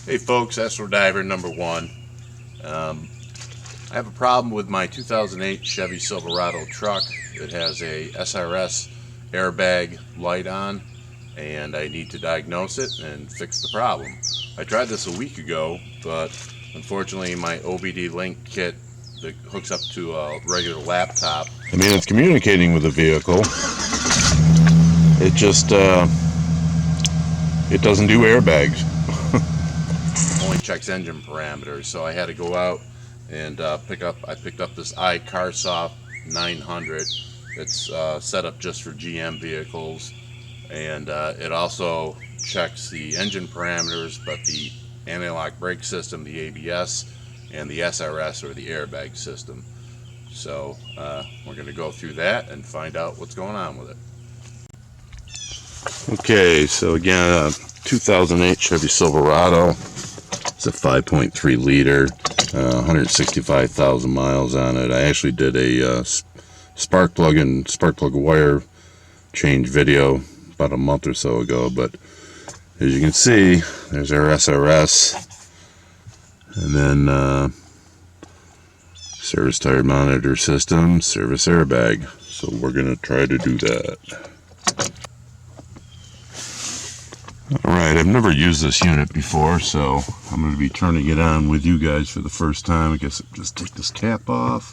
Hey folks, Astro Diver number one. I have a problem with my 2008 Chevy Silverado truck. It has a SRS airbag light on, and I need to diagnose it and fix the problem. I tried this a week ago, but unfortunately my OBD link kit that hooks up to a regular laptop, I mean, it's communicating with the vehicle. It just it doesn't do airbags. Only checks engine parameters, so I had to go out and picked up this icarsoft 900. It's set up just for GM vehicles, and it also checks the engine parameters, but the anti-lock brake system, the ABS, and the SRS or the airbag system. So we're going to go through that and find out what's going on with it. Okay, so again, 2008 Chevy Silverado. It's a 5.3 liter, 165,000 miles on it. I actually did a spark plug wire change video about a month or so ago, but as you can see, there's our SRS, and then service tire monitor system, service airbag. So we're going to try to do that. Alright, I've never used this unit before, so I'm going to be turning it on with you guys for the first time. I guess I'll just take this cap off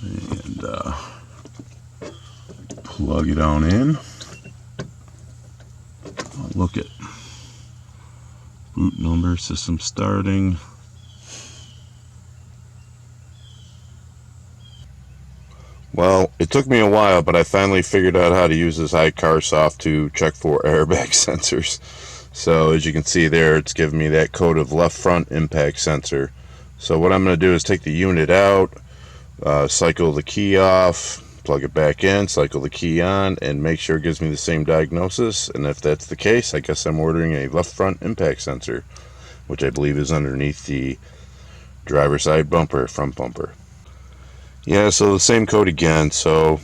and plug it on in. Oh, look at boot number, system starting. Well, it took me a while, but I finally figured out how to use this icarsoft to check for airbag sensors. So as you can see there, it's giving me that code of left front impact sensor. So what I'm going to do is take the unit out, cycle the key off, plug it back in, cycle the key on, and make sure it gives me the same diagnosis. And if that's the case, I guess I'm ordering a left front impact sensor, which I believe is underneath the driver's side bumper, front bumper. Yeah, so the same code again. So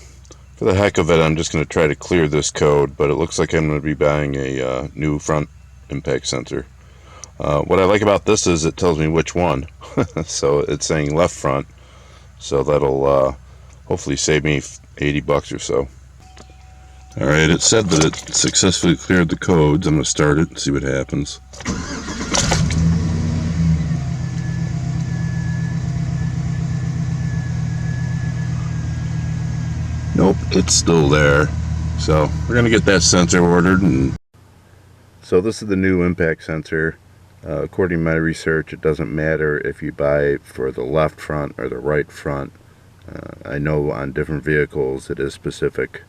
for the heck of it, I'm just going to try to clear this code, but it looks like I'm going to be buying a new front impact sensor. What I like about this is it tells me which one. So it's saying left front, so that'll hopefully save me 80 bucks or so. Alright, it said that it successfully cleared the codes. I'm going to start it and see what happens. Nope, it's still there. So we're going to get that sensor ordered. And so this is the new impact sensor. According to my research, it doesn't matter if you buy it for the left front or the right front. I know on different vehicles it is specific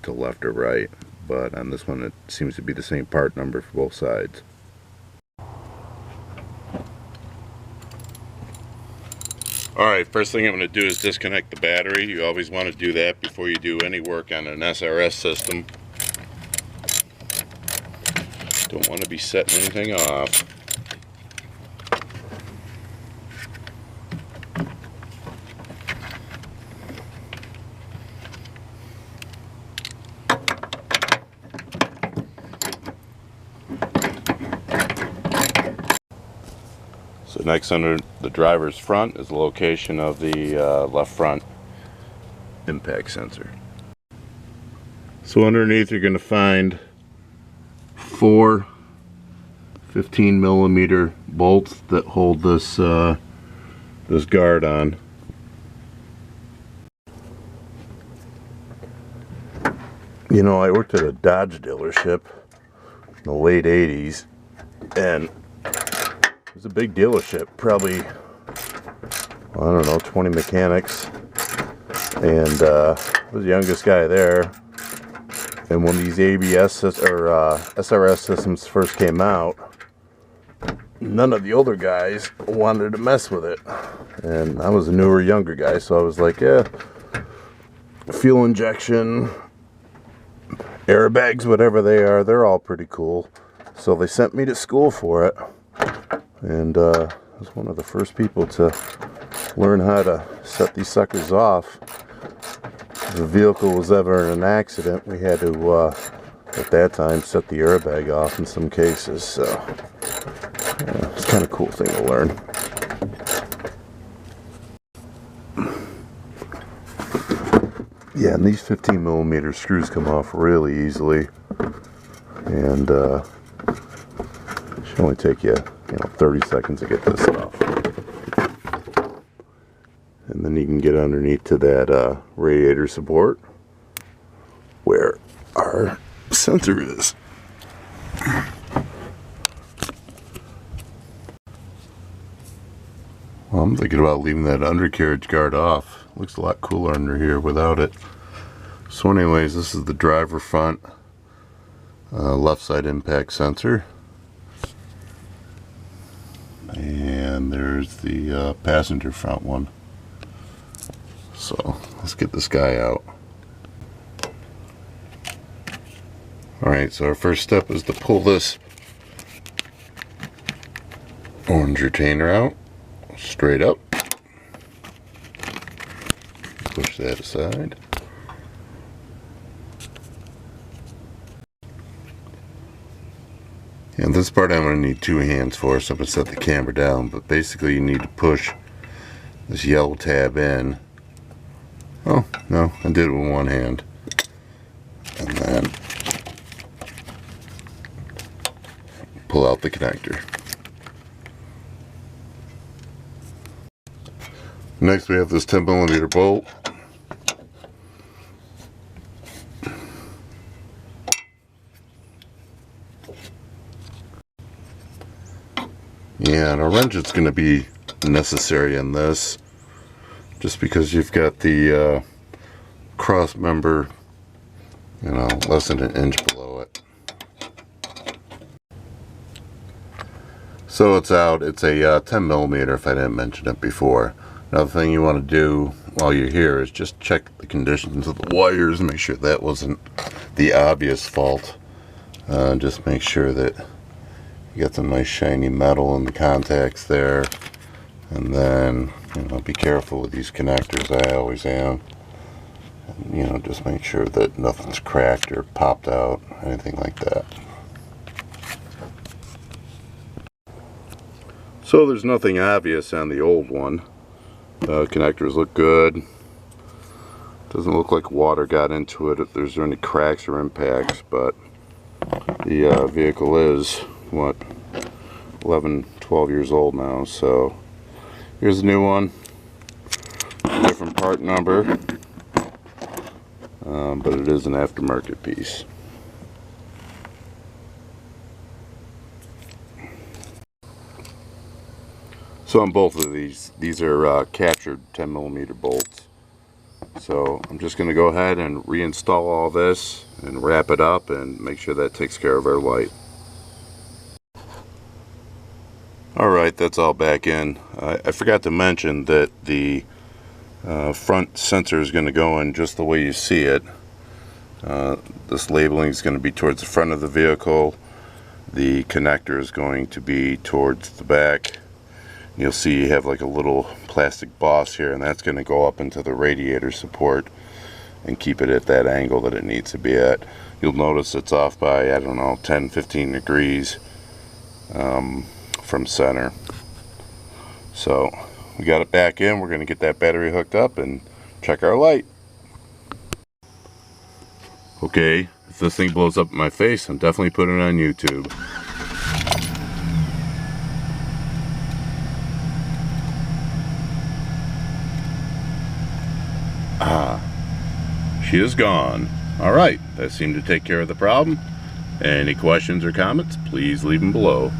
to left or right, but on this one it seems to be the same part number for both sides. Alright, first thing I'm going to do is disconnect the battery. You always want to do that before you do any work on an SRS system. Don't want to be setting anything off. So next, under the driver's front is the location of the left front impact sensor. So underneath you're going to find 4 15mm bolts that hold this this guard on. You know, I worked at a Dodge dealership in the late 80s, and it was a big dealership, probably, I don't know, 20 mechanics, and I was the youngest guy there. And when these ABS or SRS systems first came out, none of the older guys wanted to mess with it, and I was a newer, younger guy, so I was like, yeah, fuel injection, airbags, whatever they are, they're all pretty cool. So they sent me to school for it. And I was one of the first people to learn how to set these suckers off. If the vehicle was ever in an accident, we had to at that time set the airbag off in some cases, so yeah, it's kind of a cool thing to learn. Yeah, and these 15mm screws come off really easily, and it should only take you 30 seconds to get this off. And then you can get underneath to that radiator support where our sensor is. Well, I'm thinking about leaving that undercarriage guard off. Looks a lot cooler under here without it. So anyways, this is the driver front left side impact sensor. And there's the passenger front one. So let's get this guy out. Alright, so our first step is to pull this orange retainer out, straight up. Push that aside. And this part I'm going to need two hands for, so I'm going to set the camera down, but basically you need to push this yellow tab in. Oh, no, I did it with one hand. And then pull out the connector. Next we have this 10mm bolt. Yeah, and a wrench is going to be necessary in this, just because you've got the cross member, less than an inch below it. So it's out. It's a 10mm, if I didn't mention it before. Another thing you want to do while you're here is just check the conditions of the wires and make sure that wasn't the obvious fault. Just make sure that you got some nice shiny metal in the contacts there, and then be careful with these connectors. I always am. And, just make sure that nothing's cracked or popped out, anything like that. So there's nothing obvious on the old one. Connectors look good. Doesn't look like water got into it if there's any cracks or impacts, but the vehicle is what, 11-12 years old now. So here's a new one, different part number, but it is an aftermarket piece. So on both of these are captured 10mm bolts. So I'm just going to go ahead and reinstall all this and wrap it up and make sure that takes care of our light. Alright, that's all back in. I forgot to mention that the front sensor is going to go in just the way you see it. This labeling is going to be towards the front of the vehicle. The connector is going to be towards the back. You'll see you have like a little plastic boss here, and that's going to go up into the radiator support and keep it at that angle that it needs to be at. You'll notice it's off by, I don't know, 10-15 degrees from center. So we got it back in. We're going to get that battery hooked up and check our light. Okay, if this thing blows up in my face, I'm definitely putting it on YouTube. She is gone. Alright, that seemed to take care of the problem. Any questions or comments, please leave them below.